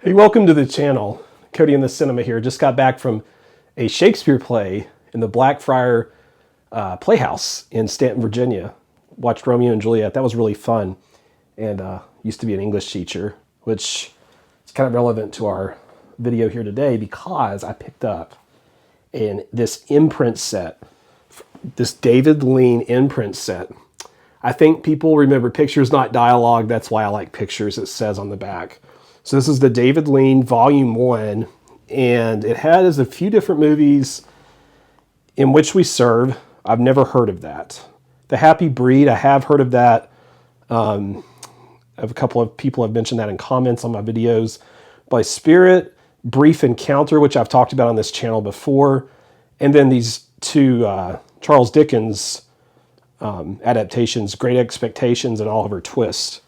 Hey, welcome to the channel. Cody in the Cinema here. Just got back from a Shakespeare play in the Blackfriar Playhouse in Stanton, Virginia. Watched Romeo and Juliet. That was really fun. And used to be an English teacher, which is kind of relevant to our video here today because I picked up this imprint set, this David Lean imprint set. I think people remember pictures, not dialogue. That's why I like pictures, it says on the back. So this is the David Lean Volume 1, and it has a few different movies. In Which We Serve. I've never heard of that. The Happy Breed, I have heard of that. A couple of people have mentioned that in comments on my videos. By Spirit, Brief Encounter, which I've talked about on this channel before. And then these two Charles Dickens adaptations, Great Expectations and Oliver Twist.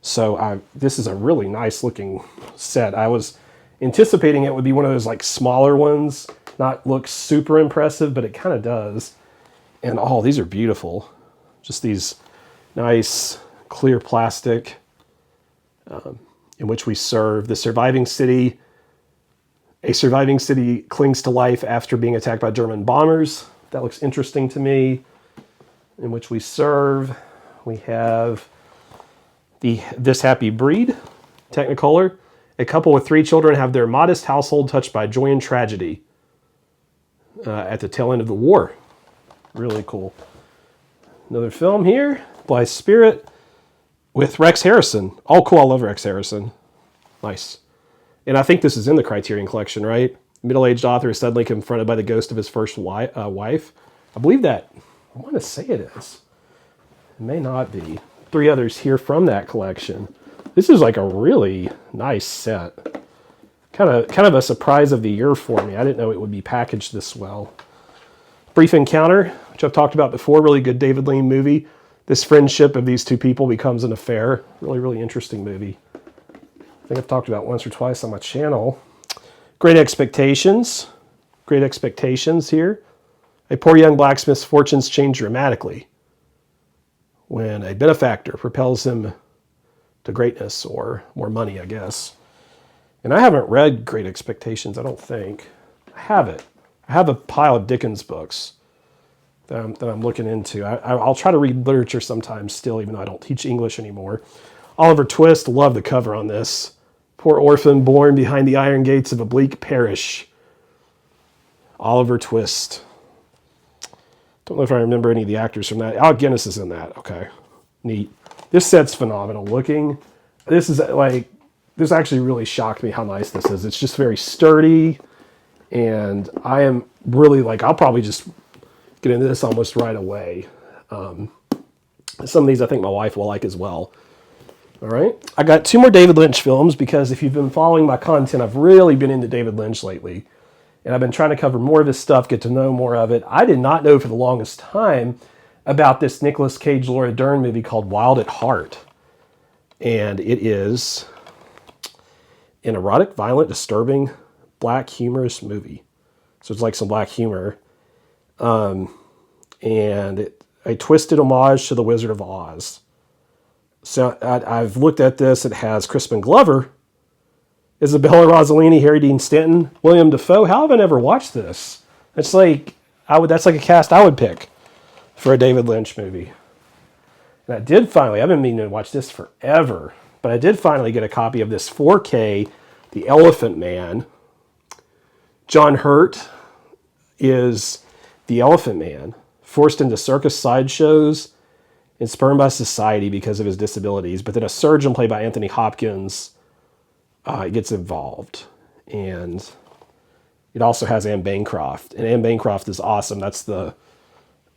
So this is a really nice looking set. I was anticipating it would be one of those like smaller ones, not look super impressive, but it kind of does. And oh, these are beautiful. Just these nice clear plastic. In Which We Serve. The surviving city. A surviving city clings to life after being attacked by German bombers. That looks interesting to me. In Which We Serve. We have This Happy Breed, Technicolor. A couple with 3 children have their modest household touched by joy and tragedy at the tail end of the war. Really cool. Another film here, By Spirit, with Rex Harrison. Oh, cool. I love Rex Harrison. Nice. And I think this is in the Criterion collection, right? Middle-aged author is suddenly confronted by the ghost of his first wife. I believe that. I want to say it is. It may not be. 3 others here from that collection. This is like a really nice set. Kind of a surprise of the year for me. I didn't know it would be packaged this well. Brief Encounter, which I've talked about before. Really good David Lean movie. This friendship of these 2 people becomes an affair. Really, really interesting movie. I think I've talked about it once or twice on my channel. Great Expectations. Great Expectations here. A poor young blacksmith's fortunes change dramatically when a benefactor propels him to greatness or more money, I guess. And I haven't read Great Expectations, I don't think. I have it. I have a pile of Dickens books that I'm looking into. I'll try to read literature sometimes still, even though I don't teach English anymore. Oliver Twist, love the cover on this. Poor orphan born behind the iron gates of a bleak parish. Oliver Twist. Don't know if I remember any of the actors from that. Alec Guinness is in that. Okay. Neat. This set's phenomenal looking. This actually really shocked me how nice this is. It's just very sturdy. And I am really I'll probably just get into this almost right away. Some of these I think my wife will like as well. All right. I got 2 more David Lynch films because if you've been following my content, I've really been into David Lynch lately. And I've been trying to cover more of his stuff, get to know more of it. I did not know for the longest time about this Nicolas Cage, Laura Dern movie called Wild at Heart. And it is an erotic, violent, disturbing, black, humorous movie. So it's like some black humor. And a twisted homage to The Wizard of Oz. So I've looked at this. It has Crispin Glover, Isabella Rossellini, Harry Dean Stanton, William Dafoe. How have I never watched this? It's like that's like a cast I would pick for a David Lynch movie. And I did finally, I've been meaning to watch this forever, but I did finally get a copy of this 4K, The Elephant Man. John Hurt is the Elephant Man, forced into circus sideshows and spurned by society because of his disabilities. But then a surgeon played by Anthony Hopkins gets involved. And it also has Anne Bancroft. And Anne Bancroft is awesome. That's the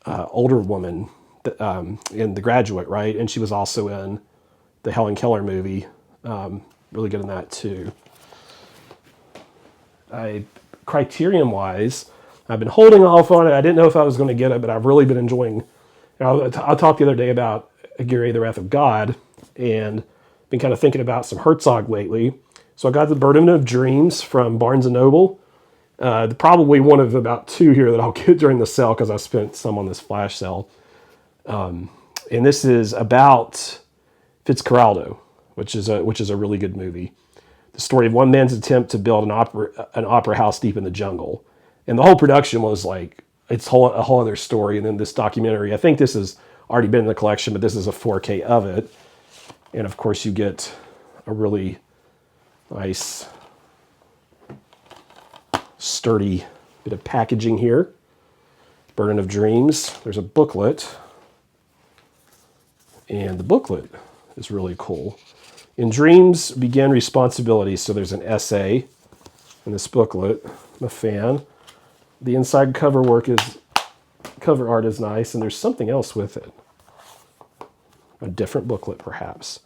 older woman in The Graduate, right? And she was also in the Helen Keller movie. Really good in that too. Criterion-wise, I've been holding off on it. I didn't know if I was going to get it, but I've really been enjoying. I talked the other day about Aguirre, The Wrath of God, and been kind of thinking about some Herzog lately. So I got The Burden of Dreams from Barnes & Noble. Probably one of about 2 here that I'll get during the sale because I spent some on this flash sale. And this is about Fitzcarraldo, which is a really good movie. the story of one man's attempt to build an opera house deep in the jungle. And the whole production was like, it's a whole other story. And then this documentary, I think this has already been in the collection, but this is a 4K of it. And of course you get a really nice, sturdy bit of packaging here. Burden of Dreams. There's a booklet. And the booklet is really cool. In dreams begin responsibilities. So there's an essay in this booklet. I'm a fan. The inside cover art is nice, and there's something else with it. A different booklet, perhaps.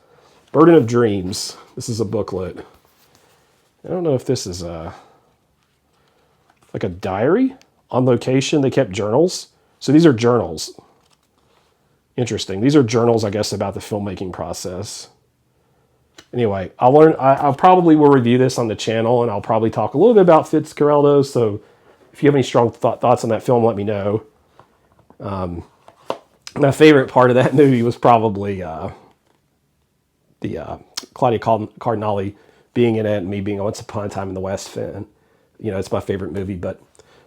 Burden of Dreams. This is a booklet. I don't know if this is like a diary. On location, they kept journals. So these are journals. Interesting. These are journals, I guess, about the filmmaking process. Anyway, I probably will review this on the channel, and I'll probably talk a little bit about Fitzcarraldo. So if you have any strong thoughts on that film, let me know. My favorite part of that movie was probably Claudia Cardinale being in it, and me being Once Upon a Time in the West fan. You know, it's my favorite movie. But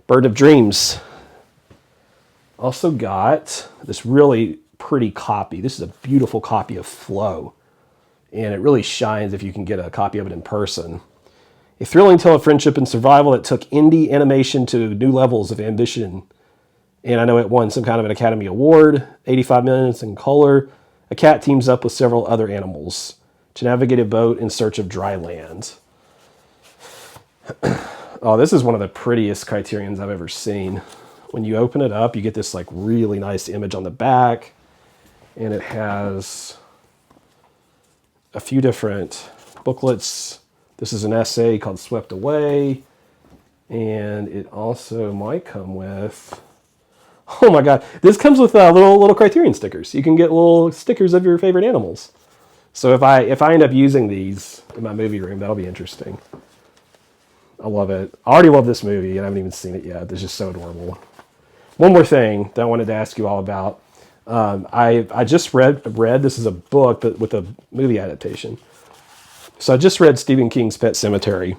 Bird of Dreams. Also got this really pretty copy. This is a beautiful copy of Flow, and it really shines if you can get a copy of it in person. A thrilling tale of friendship and survival that took indie animation to new levels of ambition. And I know it won some kind of an Academy Award, 85 minutes in color. A cat teams up with several other animals to navigate a boat in search of dry land. Oh, this is one of the prettiest Criterions I've ever seen. When you open it up, you get this like really nice image on the back, and it has a few different booklets. This is an essay called Swept Away, and it also might come with, oh my God, this comes with little Criterion stickers. You can get little stickers of your favorite animals. So if I end up using these in my movie room, that'll be interesting. I love it. I already love this movie, and I haven't even seen it yet. It's just so adorable. One more thing that I wanted to ask you all about. I just read, this is a book, but with a movie adaptation. So I just read Stephen King's Pet Sematary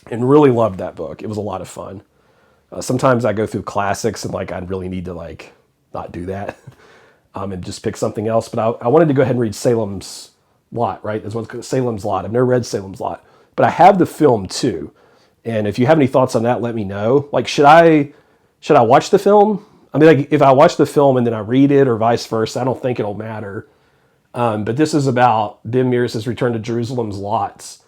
and really loved that book. It was a lot of fun. Sometimes I go through classics and like I really need to like not do that and just pick something else. But I wanted to go ahead and read Salem's Lot, right? That's what's called Salem's Lot. I've never read Salem's Lot, but I have the film too. And if you have any thoughts on that, let me know. Like, should I watch the film? I mean, like, if I watch the film and then I read it or vice versa, I don't think it'll matter. But this is about Ben Mears' return to Jerusalem's lots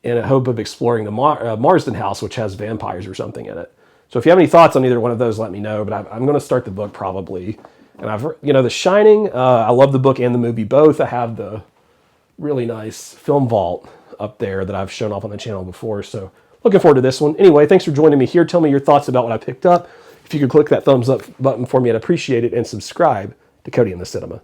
in a hope of exploring the Marsden house, which has vampires or something in it. So if you have any thoughts on either one of those, let me know. But I'm going to start the book probably. And The Shining, I love the book and the movie both. I have the really nice film vault up there that I've shown off on the channel before. So looking forward to this one. Anyway, thanks for joining me here. Tell me your thoughts about what I picked up. If you could click that thumbs up button for me, I'd appreciate it. And subscribe to Cody in the Cinema.